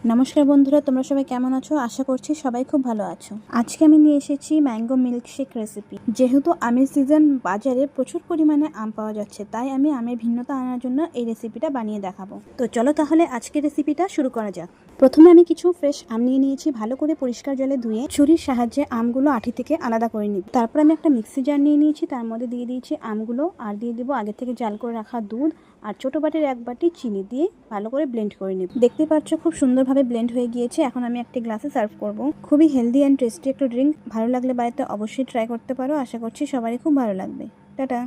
নমস্কার বন্ধুরা, তোমরা সবাই কেমন আছো? আশা করছি সবাই খুব ভালো আছো। আজকে আমি নিয়ে এসেছি ম্যাঙ্গো মিল্কশেক রেসিপি। যেহেতু আমের সিজন, বাজারে প্রচুর পরিমাণে আম পাওয়া যাচ্ছে, তাই আমি আমের ভিন্নতা আনার জন্য এই রেসিপিটা বানিয়ে দেখাবো। তো চলো তাহলে আজকের রেসিপিটা শুরু করা যাক। প্রথমে আমি কিছু ফ্রেশ আম নিয়ে নিয়েছি। ভালো করে পরিষ্কার জলে ধুয়ে ছুরির সাহায্যে আমগুলো আঠি থেকে আলাদা করে নিই। তারপর আমি একটা মিক্সি জার নিয়ে নিয়েছি, তার মধ্যে দিয়ে দিয়েছি আমগুলো আর দিয়ে দিব আগে থেকে জাল করে রাখা দুধ আর ছোট বাটির এক বাটি চিনি দিয়ে ভালো করে ব্লেন্ড করে নিব। দেখতে পাচ্ছ খুব সুন্দরভাবে ব্লেন্ড হয়ে গিয়েছে। এখন আমি একটা গ্লাসে সার্ভ করব। খুবই হেলদি অ্যান্ড টেস্টি একটা ড্রিঙ্ক। ভালো লাগলে বাড়িতে অবশ্যই ট্রাই করতে পারো। আশা করছি সবারই খুব ভালো লাগবে। টাটা।